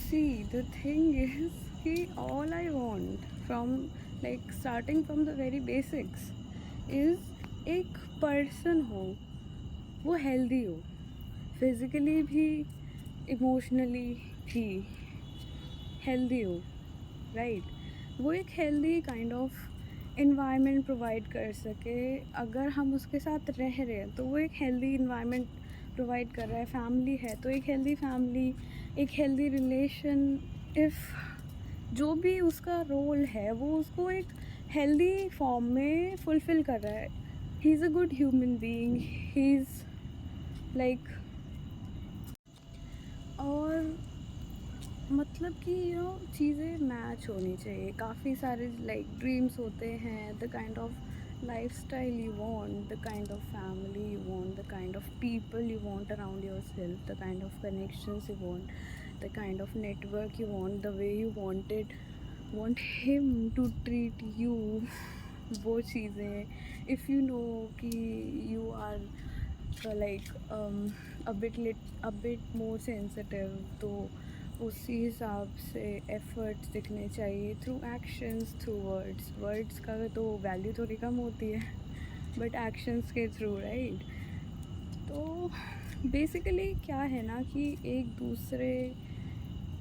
See, the thing is कि all I want from like starting from the very basics is एक person हो, वो healthy हो, physically भी, emotionally भी healthy हो, right? वो एक healthy kind of environment provide कर सके. अगर हम उसके साथ रह रहे हैं तो वो एक healthy environment प्रोवाइड कर रहा है. फैमिली है तो एक हेल्दी फैमिली, एक हेल्दी रिलेशन, इफ़ जो भी उसका रोल है वो उसको एक हेल्दी फॉर्म में फुलफ़िल कर रहा है. He is a good human being, he is like. और मतलब कि चीज़ें मैच होनी चाहिए. काफ़ी सारे लाइक ड्रीम्स होते हैं, the kind of lifestyle you want, the kind of family you want, the kind of people you want around yourself, the kind of connections you want, the kind of network you want, the way you want him to treat you. वो चीज़ें, if you know कि you are like a bit more sensitive, तो उसी हिसाब से efforts दिखने चाहिए through actions, through words का तो वैल्यू थोड़ी कम होती है, बट एक्शंस के थ्रू, राइट? तो बेसिकली क्या है ना कि एक दूसरे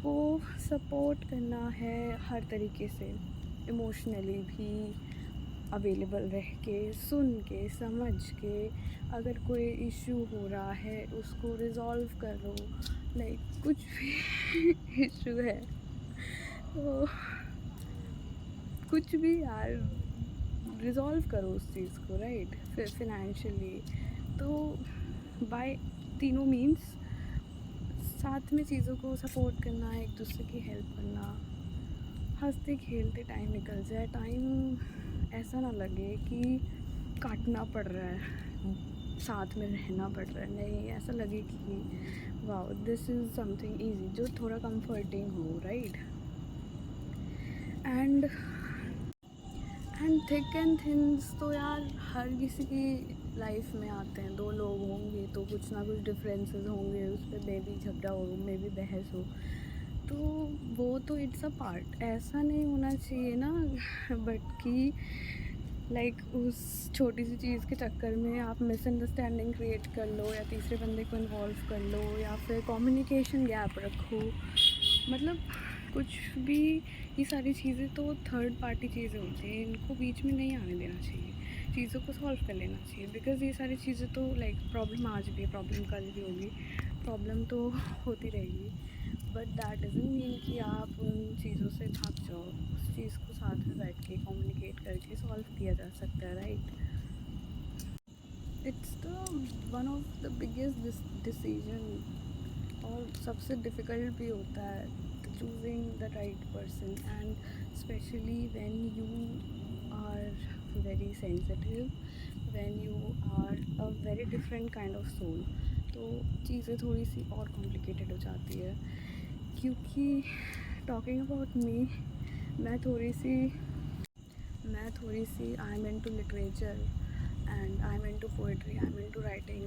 को सपोर्ट करना है हर तरीके से, इमोशनली भी अवेलेबल रह के, सुन के, समझ के. अगर कोई इशू हो रहा है उसको रिज़ॉल्व करो, लाइक कुछ भी इशू है तो कुछ भी यार रिज़ॉल्व करो उस चीज़ को, राइट? फिर फिनेंशियली तो बाय तीनों मीन्स साथ में चीज़ों को सपोर्ट करना, एक दूसरे की हेल्प करना. हंसते खेलते टाइम निकल जाए, टाइम ऐसा ना लगे कि काटना पड़ रहा है, साथ में रहना पड़ रहा है. नहीं, ऐसा लगे कि wow this is something easy, जो थोड़ा कंफर्टिंग हो, right? And thick and thins तो यार हर किसी की लाइफ में आते हैं. दो लोग होंगे तो कुछ ना कुछ डिफरेंसेस होंगे, उस पर मे भी झगड़ा हो, मे भी बहस हो, तो वो तो इट्स अ पार्ट. ऐसा नहीं होना चाहिए ना बट कि लाइक उस छोटी सी चीज़ के चक्कर में आप मिसअंडरस्टैंडिंग क्रिएट कर लो, या तीसरे बंदे को इन्वॉल्व कर लो, या फिर कम्युनिकेशन गैप रखो. मतलब कुछ भी, ये सारी चीज़ें तो थर्ड पार्टी चीज़ें होती हैं, इनको बीच में नहीं आने देना चाहिए. चीज़ों को सॉल्व कर लेना चाहिए, बिकॉज़ ये सारी चीज़ें तो लाइक प्रॉब्लम आज भी है, प्रॉब्लम कल भी होगी, प्रॉब्लम तो होती रहेगी. बट दैट डजंट मीन कि आप उन चीज़ों से भाग जाओ. उस चीज़ को साथ में बैठ के कम्युनिकेट करके सॉल्व किया जा सकता है, right? It's the one of the biggest decision, और सबसे डिफ़िकल्ट भी होता है, choosing the right person. And specially when you are very sensitive, when you are a very different kind of soul, तो चीज़ें थोड़ी सी और कॉम्प्लिकेटेड हो जाती है. क्योंकि टॉकिंग अबाउट मी, मैं थोड़ी सी I am into literature, and I'm into poetry, I'm into writing.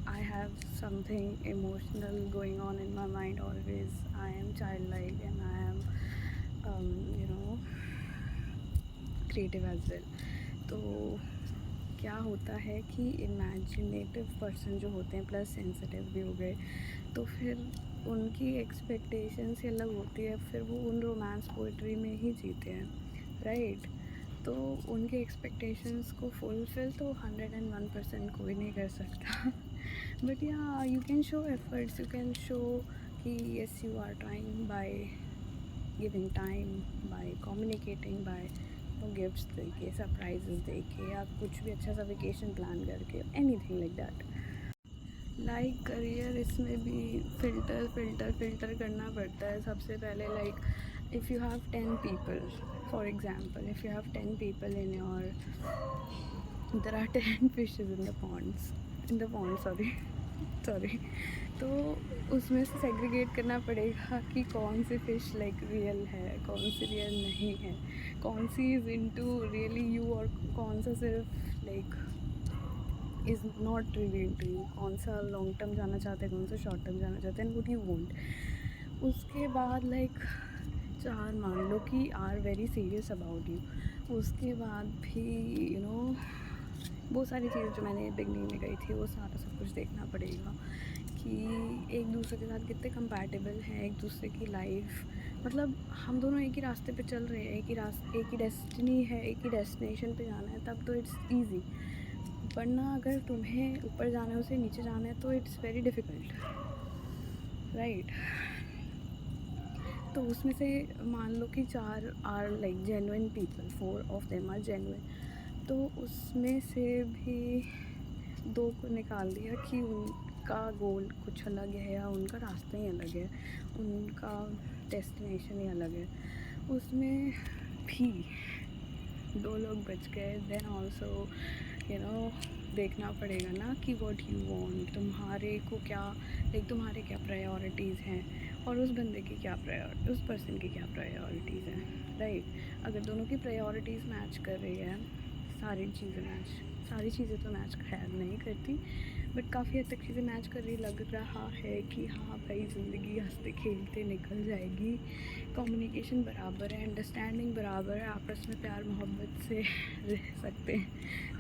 I have something emotional going on in my mind always. I am childlike and I am, you know, creative as well. तो क्या होता है कि imaginative person जो होते हैं plus sensitive भी हो गए, तो फिर उनकी एक्सपेक्टेशंस ही अलग होती है. फिर वो उन रोमांस पोइट्री में ही जीते हैं, राइट? तो उनके एक्सपेक्टेशंस को फुलफ़िल तो 101% कोई नहीं कर सकता. बट या you can show efforts, you can show कि yes you are trying by giving time, by communicating, by gifts दे के, सरप्राइजेस दे के, या कुछ भी अच्छा सा वेकेशन प्लान करके, anything like that. Like career, इसमें भी फ़िल्टर करना पड़ता है सबसे पहले. Like if you have 10 people, for example, if you have 10 people in your, there are 10 fishes in the pond, sorry. तो उसमें से सेग्रीगेट करना पड़ेगा कि कौन सी फ़िश लाइक रियल है, कौन सी रियल नहीं है, कौन सी इज़ इनटू रियली यू, और कौन सा सिर्फ like is not relate to you, कौन सा लॉन्ग टर्म जाना चाहते हैं, कौन सा शॉर्ट टर्म जाना चाहते हैं, व्हाट यू वांट। उसके बाद लाइक 4 मान लो कि are very serious about you, उसके बाद भी बहुत सारी चीज़ें जो मैंने बिगनिंग में गई थी वो सारा सब कुछ देखना पड़ेगा कि एक दूसरे के साथ कितने कंपैटिबल हैं, एक दूसरे की लाइफ, मतलब हम दोनों एक ही रास्ते पे चल रहे हैं, एक ही डेस्टिनी है, एक ही डेस्टिनेशन पे जाना है, तब तो इट्स ईजी। वरना अगर तुम्हें ऊपर जाना है उसे नीचे जाना है तो इट्स वेरी डिफ़िकल्ट, राइट। तो उसमें से मान लो कि 4 are like genuine people, 4 of them are genuine, तो उसमें से भी 2 को निकाल दिया कि उनका गोल कुछ अलग है या उनका रास्ता ही अलग है, उनका डेस्टिनेशन ही अलग है। उसमें भी 2 लोग बच गए। देन ऑल्सो देखना पड़ेगा ना कि व्हाट यू वांट, तुम्हारे को क्या लाइक तुम्हारे क्या प्रायोरिटीज़ हैं और उस बंदे की क्या उस पर्सन की क्या प्रायोरिटीज़ हैं, राइट। अगर दोनों की प्रायोरिटीज़ मैच कर रही है, सारी चीज़ें तो मैच खैर नहीं करती, बट काफ़ी हद तक चीज़ें मैच कर रही लग रहा है कि हाँ भाई ज़िंदगी हंसते खेलते निकल जाएगी, कम्युनिकेशन बराबर है, अंडरस्टैंडिंग बराबर है, आपस में प्यार मोहब्बत से रह सकते हैं,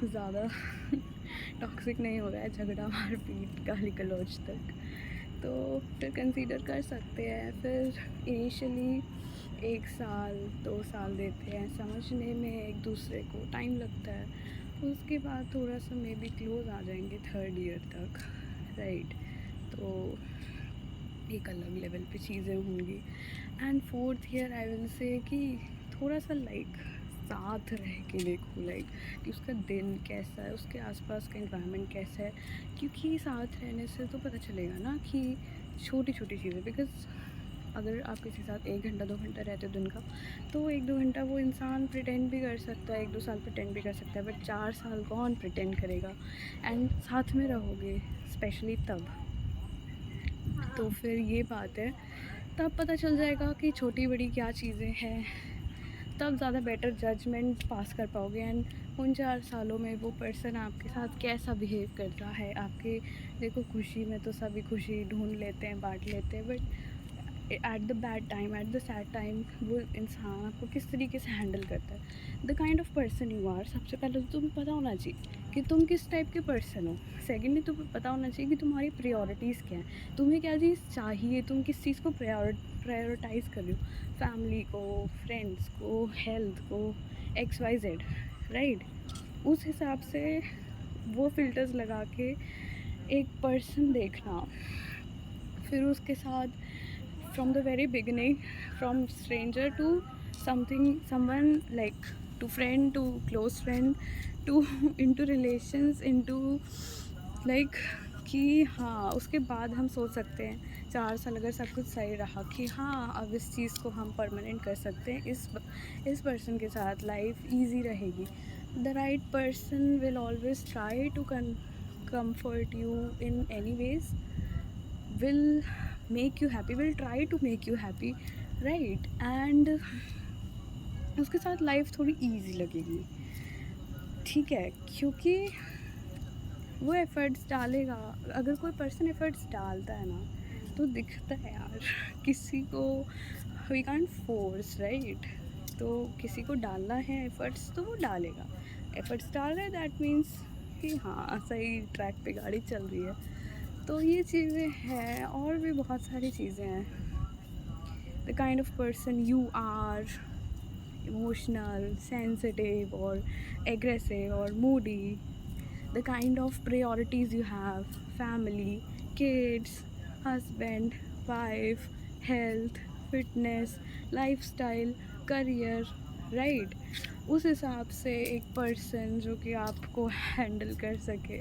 ज़्यादा टॉक्सिक नहीं हो रहा है, झगड़ा मारपीट गाली गलौज तक, तो फिर कंसीडर कर सकते हैं। फिर इनिशियली 1 साल 2 साल देते हैं समझने में, एक दूसरे को टाइम लगता है, उसके बाद थोड़ा सा मे बी क्लोज आ जाएंगे 3rd ईयर तक, राइट। तो एक अलग लेवल पे चीज़ें होंगी। And 4th year I will say कि थोड़ा सा लाइक साथ रह के देखो, लाइक कि उसका दिन कैसा है, उसके आसपास का एनवायरनमेंट कैसा है, क्योंकि साथ रहने से तो पता चलेगा ना कि छोटी छोटी चीज़ें, बिकॉज़ अगर आप किसी के साथ 1 घंटा 2 घंटा रहते हो दिन का, तो 1-2 घंटा वो इंसान प्रिटेंड भी कर सकता है, 1-2 साल प्रिटेंड भी कर सकता है, बट 4 साल कौन प्रिटेंड करेगा। एंड साथ में रहोगे स्पेशली तब, तो फिर ये बात है, तब पता चल जाएगा कि छोटी बड़ी क्या चीज़ें हैं, तब ज़्यादा बेटर जजमेंट पास कर पाओगे। एंड उन 4 सालों में वो पर्सन आपके साथ कैसा बिहेव कर रहा है, आपके देखो खुशी में तो सभी खुशी ढूंढ लेते हैं, बांट लेते हैं, but at the bad time, at the sad time वो इंसान आपको किस तरीके से हैंडल करता है, the kind of person you are. सबसे पहले तो तुम्हें पता होना चाहिए कि तुम किस टाइप के पर्सन हो। सेकेंडली तुम्हें पता होना चाहिए कि तुम्हारी प्रायोरिटीज़ क्या हैं, तुम्हें क्या चीज़ चाहिए, तुम किस चीज़ को प्रायोरिटाइज़ कर रहे हो, फैमिली को, फ्रेंड्स को, हेल्थ को, XYZ, राइट। उस हिसाब से वो फ़िल्टर्स लगा के एक पर्सन देखना, फिर उसके साथ from the very beginning, from stranger to someone like to friend, to close friend, to into relations, into like कि हाँ उसके बाद हम सोच सकते हैं 4 साल अगर सब कुछ सही रहा कि हाँ अब इस चीज़ को हम परमानेंट कर सकते हैं, इस पर्सन के साथ लाइफ इजी रहेगी। The right person will always try to comfort you in any ways, will make you happy, will try to make you happy, right। and उसके साथ लाइफ थोड़ी इजी लगेगी, ठीक है, क्योंकि वो एफ़र्ट्स डालेगा। अगर कोई पर्सन एफ़र्ट्स डालता है ना तो दिखता है यार, किसी को वी कांट फोर्स, राइट। तो किसी को डालना है एफ़र्ट्स तो वो डालेगा, एफ़र्ट्स डाल रहा है दैट मीन्स कि हाँ सही ट्रैक पे गाड़ी चल रही है। तो ये चीज़ें हैं, और भी बहुत सारी चीज़ें हैं। The kind of person you are, emotional, sensitive और एग्रेसिव और moody, the kind of priorities you have, family, kids, husband, wife, health, fitness, lifestyle, career, right। उस हिसाब से एक पर्सन जो कि आपको हैंडल कर सके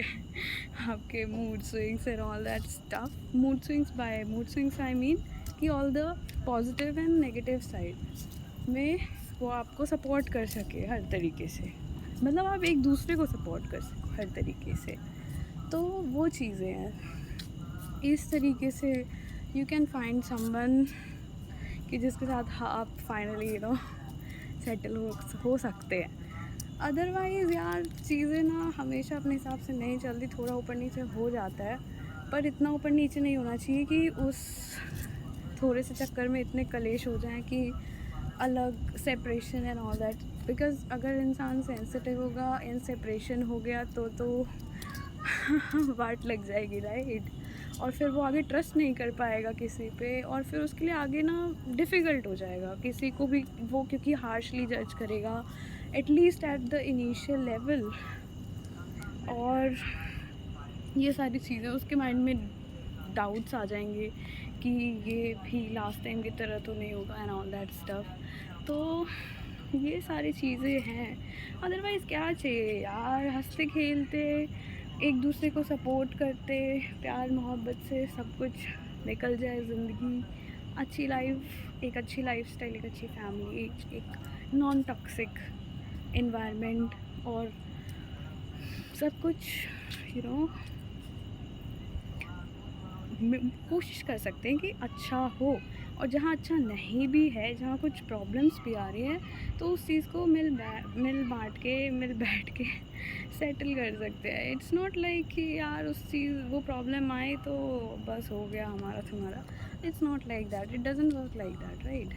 आपके mood swings and all that stuff. Mood swings I mean कि all the positive and negative side में वो आपको सपोर्ट कर सके हर तरीके से, मतलब आप एक दूसरे को सपोर्ट कर सको हर तरीके से। तो वो चीज़ें हैं, इस तरीके से यू कैन फाइंड समवन कि जिसके साथ आप फाइनली सेटल हो सकते हैं। अदरवाइज़ यार चीज़ें ना हमेशा अपने हिसाब से नहीं चलती, थोड़ा ऊपर नीचे हो जाता है, पर इतना ऊपर नीचे नहीं होना चाहिए कि उस थोड़े से चक्कर में इतने कलेश हो जाएँ कि अलग separation and all that. Because अगर इंसान सेंसिटिव होगा एंड सेपरेशन हो गया तो वाट लग जाएगी, राइट? और फिर वो आगे ट्रस्ट नहीं कर पाएगा किसी पे, और फिर उसके लिए आगे ना डिफ़िकल्ट हो जाएगा किसी को भी वो, क्योंकि हार्शली जज करेगा at least at the initial level. और ये सारी चीज़ें उसके माइंड में डाउट्स आ जाएंगे कि ये भी लास्ट टाइम की तरह तो नहीं होगा एंड ऑल दैट स्टफ। तो ये सारी चीज़ें हैं। अदरवाइज़ क्या चाहिए यार, हंसते खेलते एक दूसरे को सपोर्ट करते, प्यार मोहब्बत से सब कुछ निकल जाए ज़िंदगी। अच्छी लाइफ, एक अच्छी लाइफस्टाइल, एक अच्छी फैमिली, एक नॉन टॉक्सिक एनवायरनमेंट, और सब कुछ यू नो कोशिश कर सकते हैं कि अच्छा हो। और जहाँ अच्छा नहीं भी है, जहाँ कुछ प्रॉब्लम्स भी आ रही हैं, तो उस चीज़ को मिल बैठ के सेटल कर सकते हैं। इट्स नॉट लाइक कि यार उस चीज़ वो प्रॉब्लम आए तो बस हो गया हमारा तुम्हारा। It's not like that, it doesn't work like that, right?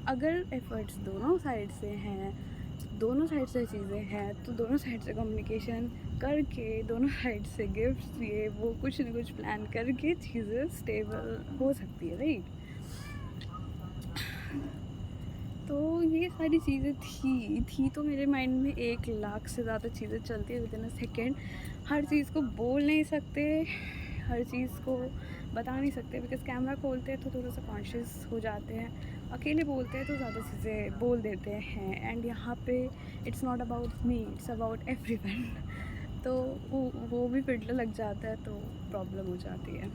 अगर एफ़र्ट्स दोनों साइड से हैं, दोनों साइड से चीज़ें हैं, तो दोनों साइड से कम्युनिकेशन करके, दोनों साइड से गिफ्ट्स ये वो कुछ न कुछ प्लान करके चीज़ें स्टेबल हो सकती है, राइट? तो ये सारी चीज़ें थी तो मेरे माइंड में 1 लाख से ज़्यादा चीज़ें चलती है विदिन अ सेकेंड। हर चीज़ को बोल नहीं सकते, हर चीज़ को बता नहीं सकते, बिकॉज़ कैमरा खोलते हैं तो थोड़ा सा कॉन्शियस हो जाते हैं, अकेले बोलते हैं तो ज़्यादा चीज़ें बोल देते हैं। एंड यहाँ पे it's not about me, it's about everyone. तो वो भी फिल्टर लग जाता है तो प्रॉब्लम हो जाती है।